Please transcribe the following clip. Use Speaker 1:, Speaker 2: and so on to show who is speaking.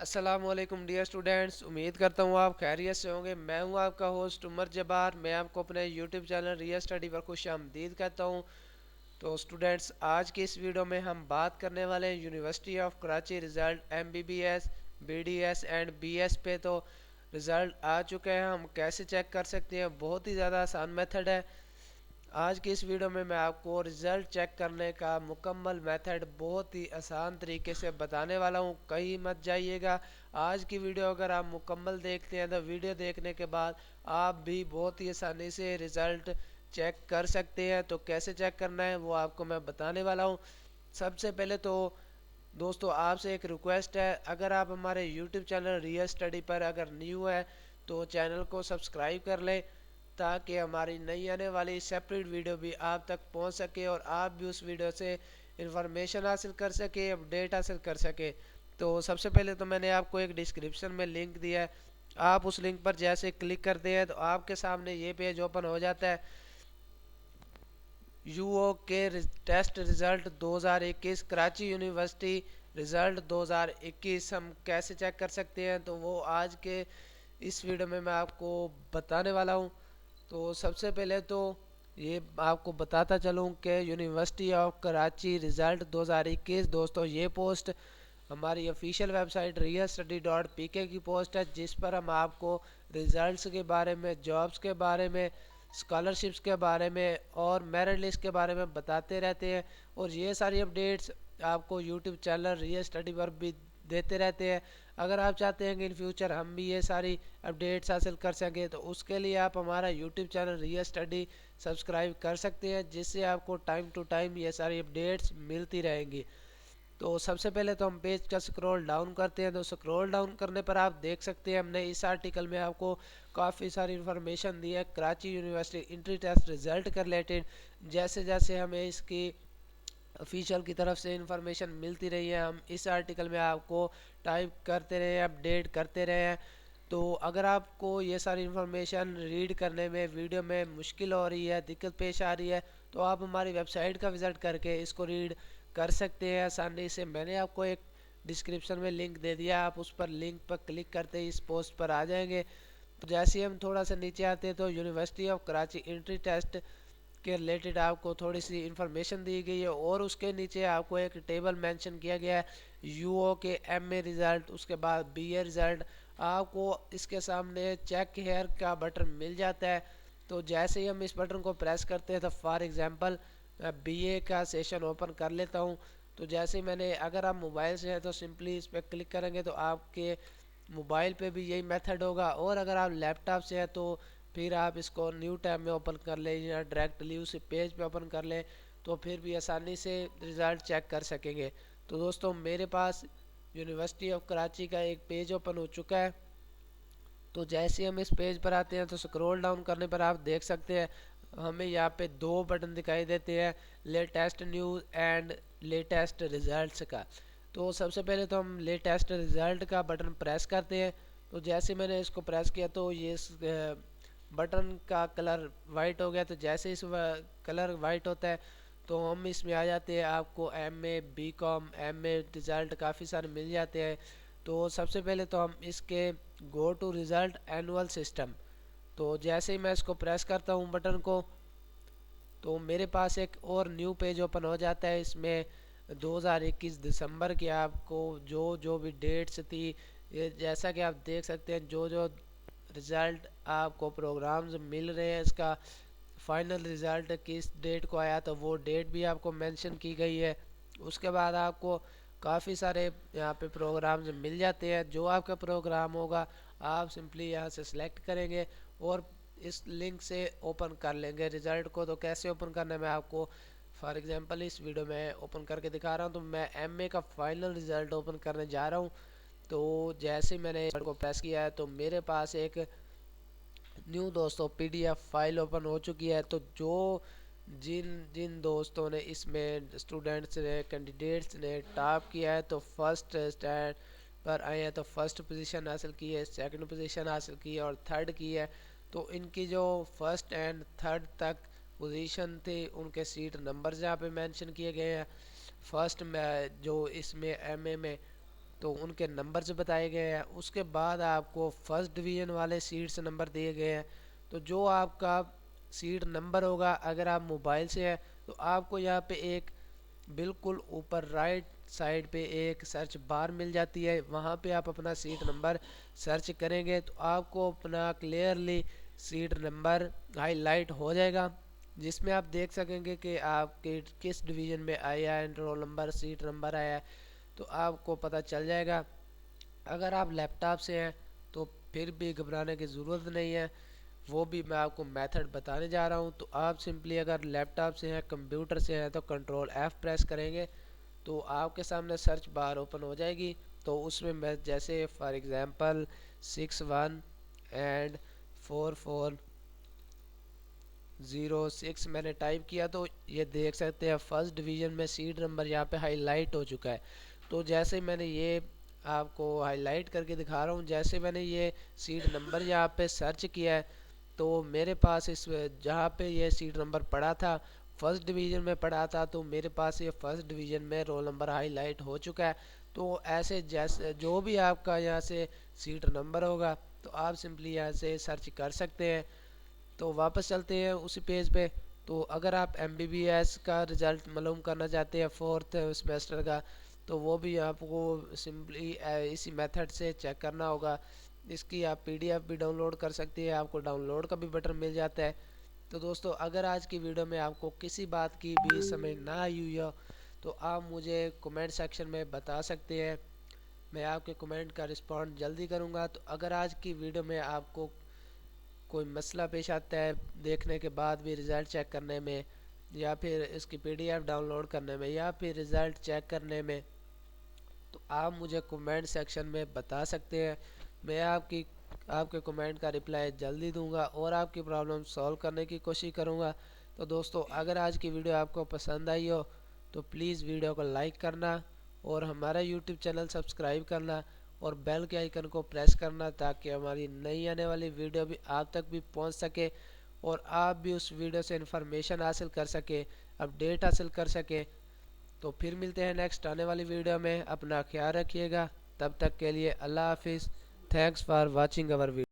Speaker 1: अस्सलामुअलैकुम dear students, उम्मीद करता हूँ आप खैरियत से होंगे। मैं हूँ आपका होस्ट उमर जब्बार। मैं आपको अपने यूट्यूब चैनल रियल स्टडी पर खुश आमदीद कहता हूँ। तो स्टूडेंट्स, आज की इस वीडियो में हम बात करने वाले हैं university of Karachi result MBBS, BDS and BS पे। तो रिज़ल्ट आ चुके हैं, हम कैसे चेक कर सकते हैं? बहुत ही ज़्यादा आसान मेथड है। आज की इस वीडियो में मैं आपको रिज़ल्ट चेक करने का मुकम्मल मेथड बहुत ही आसान तरीके से बताने वाला हूँ, कहीं मत जाइएगा। आज की वीडियो अगर आप मुकम्मल देखते हैं तो वीडियो देखने के बाद आप भी बहुत ही आसानी से रिज़ल्ट चेक कर सकते हैं। तो कैसे चेक करना है वो आपको मैं बताने वाला हूँ। सबसे पहले तो दोस्तों आपसे एक रिक्वेस्ट है, अगर आप हमारे यूट्यूब चैनल रियल स्टडी पर अगर न्यू है तो चैनल को सब्सक्राइब कर लें, ताकि हमारी नई आने वाली सेपरेट वीडियो भी आप तक पहुंच सके और आप भी उस वीडियो से इंफॉर्मेशन हासिल कर सके, अपडेट हासिल कर सके। तो सबसे पहले तो मैंने आपको एक डिस्क्रिप्शन में लिंक दिया है, आप उस लिंक पर जैसे क्लिक करते हैं तो आपके सामने ये पेज ओपन हो जाता है। यूओ के test result 2021 Karachi university result 2021 हम कैसे चेक कर सकते हैं तो वो आज के इस वीडियो में मैं आपको बताने वाला हूँ। तो सबसे पहले तो ये आपको बताता चलूँ कि यूनिवर्सिटी ऑफ कराची रिज़ल्ट 2021 दोस्तों, ये पोस्ट हमारी ऑफिशियल वेबसाइट realstudy.pk की पोस्ट है, जिस पर हम आपको रिज़ल्ट्स के बारे में, जॉब्स के बारे में, स्कॉलरशिप्स के बारे में और मेरिट लिस्ट के बारे में बताते रहते हैं। और ये सारी अपडेट्स आपको यूट्यूब चैनल रियल स्टडी पर भी देते रहते हैं। अगर आप चाहते हैं कि इन फ्यूचर हम भी ये सारी अपडेट्स हासिल कर सकें तो उसके लिए आप हमारा YouTube channel real study subscribe कर सकते हैं, जिससे आपको टाइम टू टाइम ये सारी अपडेट्स मिलती रहेंगी। तो सबसे पहले तो हम पेज का स्क्रॉल डाउन करते हैं। तो स्क्रॉल डाउन करने पर आप देख सकते हैं हमने इस आर्टिकल में आपको काफ़ी सारी इन्फॉर्मेशन दी है Karachi university entry test result के रिलेटेड। जैसे जैसे हमें इसकी ऑफिशियल की तरफ से इंफॉर्मेशन मिलती रही है, हम इस आर्टिकल में आपको टाइप करते रहे हैं, अपडेट करते रहे हैं। तो अगर आपको ये सारी इन्फॉर्मेशन रीड करने में वीडियो में मुश्किल हो रही है, दिक्कत पेश आ रही है, तो आप हमारी वेबसाइट का विज़िट करके इसको रीड कर सकते हैं आसानी से। मैंने आपको एक डिस्क्रिप्शन में लिंक दे दिया, आप उस पर लिंक पर क्लिक करते ही इस पोस्ट पर आ जाएंगे। तो जैसे ही हम थोड़ा सा नीचे आते हैं तो university of Karachi entry test के रिलेटेड आपको थोड़ी सी इंफॉर्मेशन दी गई है और उसके नीचे आपको एक टेबल मेंशन किया गया है यूओ के एमए रिज़ल्ट, उसके बाद बीए रिज़ल्ट। आपको इसके सामने चेक हेयर का बटन मिल जाता है। तो जैसे ही हम इस बटन को प्रेस करते हैं तो फॉर एग्जांपल बीए का सेशन ओपन कर लेता हूँ। तो जैसे ही मैंने, अगर आप मोबाइल से हैं तो सिंपली इस पर क्लिक करेंगे तो आपके मोबाइल पे भी यही मेथड होगा, और अगर आप लैपटॉप से हैं तो फिर आप इसको न्यू टैब में ओपन कर लें या डायरेक्टली उसी पेज पे ओपन कर लें, तो फिर भी आसानी से रिज़ल्ट चेक कर सकेंगे। तो दोस्तों, मेरे पास यूनिवर्सिटी ऑफ कराची का एक पेज ओपन हो चुका है। तो जैसे हम इस पेज पर आते हैं तो स्क्रॉल डाउन करने पर आप देख सकते हैं हमें यहाँ पे दो बटन दिखाई देते हैं, latest news and latest results का। तो सबसे पहले तो हम लेटेस्ट रिजल्ट का बटन प्रेस करते हैं। तो जैसे मैंने इसको प्रेस किया तो ये बटन का कलर वाइट हो गया। तो जैसे इस कलर वाइट होता है तो हम इसमें आ जाते हैं, आपको M A B com M A result काफ़ी सारे मिल जाते हैं। तो सबसे पहले तो हम इसके go to result annual system, तो जैसे ही मैं इसको प्रेस करता हूँ बटन को तो मेरे पास एक और न्यू पेज ओपन हो जाता है। इसमें 2021 दिसंबर की आपको जो जो भी डेट्स थी, ये जैसा कि आप देख सकते हैं जो जो रिज़ल्ट आपको प्रोग्राम्स मिल रहे हैं, इसका फाइनल रिज़ल्ट किस डेट को आया तो वो डेट भी आपको मेंशन की गई है। उसके बाद आपको काफ़ी सारे यहाँ पे प्रोग्राम्स मिल जाते हैं। जो आपका प्रोग्राम होगा आप सिंपली यहाँ से सिलेक्ट करेंगे और इस लिंक से ओपन कर लेंगे रिज़ल्ट को। तो कैसे ओपन करना है मैं आपको फॉर एग्जांपल इस वीडियो में ओपन करके दिखा रहा हूँ। तो मैं एमए का फाइनल रिज़ल्ट ओपन करने जा रहा हूँ। तो जैसे मैंने को प्रेस किया है तो मेरे पास एक न्यू दोस्तों पीडीएफ फाइल ओपन हो चुकी है। तो जो जिन जिन दोस्तों ने इसमें, स्टूडेंट्स ने, कैंडिडेट्स ने टॉप किया है तो फर्स्ट स्टैंड पर आए हैं तो फर्स्ट पोजीशन हासिल की है, सेकंड पोजीशन हासिल की है और थर्ड की है। तो इनकी जो फर्स्ट एंड थर्ड तक पोजीशन थे उनके सीट नंबर्स यहाँ पे मेंशन किए गए हैं। फर्स्ट में जो इसमें एमए में तो उनके नंबर्स बताए गए हैं। उसके बाद आपको फर्स्ट डिवीज़न वाले सीट्स नंबर दिए गए हैं। तो जो आपका सीट नंबर होगा, अगर आप मोबाइल से है तो आपको यहाँ पे एक बिल्कुल ऊपर राइट साइड पे एक सर्च बार मिल जाती है, वहाँ पे आप अपना सीट नंबर सर्च करेंगे तो आपको अपना क्लियरली सीट नंबर हाईलाइट हो जाएगा, जिसमें आप देख सकेंगे कि आपके किस डिवीज़न में आया है, रोल नंबर सीट नंबर आया है, तो आपको पता चल जाएगा। अगर आप लैपटॉप से हैं तो फिर भी घबराने की ज़रूरत नहीं है, वो भी मैं आपको मेथड बताने जा रहा हूँ। तो आप सिंपली अगर लैपटॉप से हैं, कंप्यूटर से हैं, तो कंट्रोल F प्रेस करेंगे तो आपके सामने सर्च बार ओपन हो जाएगी। तो उसमें मैं जैसे फॉर एग्ज़ाम्पल 61 and 4406 मैंने टाइप किया, तो ये देख सकते हैं फर्स्ट डिवीज़न में सीट नंबर यहाँ पे हाईलाइट हो चुका है। तो जैसे मैंने ये आपको हाईलाइट करके दिखा रहा हूँ, जैसे मैंने ये सीट नंबर यहाँ पे सर्च किया है तो मेरे पास इस जहाँ पे ये सीट नंबर पड़ा था, फर्स्ट डिवीज़न में पड़ा था, तो मेरे पास ये फर्स्ट डिवीज़न में रोल नंबर हाईलाइट हो चुका है। तो ऐसे जैसे जो भी आपका यहाँ से सीट नंबर होगा तो आप सिंपली यहाँ से सर्च कर सकते हैं। तो वापस चलते हैं उसी पेज पे। तो अगर आप MBBS का रिज़ल्ट मालूम करना चाहते हैं फोर्थ सेमेस्टर का, तो वो भी आपको सिंपली इसी मेथड से चेक करना होगा। इसकी आप PDF भी डाउनलोड कर सकते हैं, आपको डाउनलोड का भी बटन मिल जाता है। तो दोस्तों, अगर आज की वीडियो में आपको किसी बात की भी समझ ना आई हुई हो तो आप मुझे कमेंट सेक्शन में बता सकते हैं, मैं आपके कमेंट का रिस्पॉन्ड जल्दी करूंगा। तो अगर आज की वीडियो में आपको कोई मसला पेश आता है देखने के बाद भी रिज़ल्ट चेक करने में, या फिर इसकी PDF डाउनलोड करने में, या फिर रिज़ल्ट चेक करने में, तो आप मुझे कमेंट सेक्शन में बता सकते हैं। मैं आपके कमेंट का रिप्लाई जल्दी दूंगा और आपकी प्रॉब्लम सॉल्व करने की कोशिश करूंगा। तो दोस्तों, अगर आज की वीडियो आपको पसंद आई हो तो प्लीज़ वीडियो को लाइक करना और हमारा यूट्यूब चैनल सब्सक्राइब करना और बेल के आइकन को प्रेस करना, ताकि हमारी नई आने वाली वीडियो भी आप तक भी पहुंच सके और आप भी उस वीडियो से इन्फॉर्मेशन हासिल कर सके, अपडेट हासिल कर सके। तो फिर मिलते हैं नेक्स्ट आने वाली वीडियो में। अपना ख्याल रखिएगा, तब तक के लिए अल्लाह हाफिज़। Thanks for watching our video.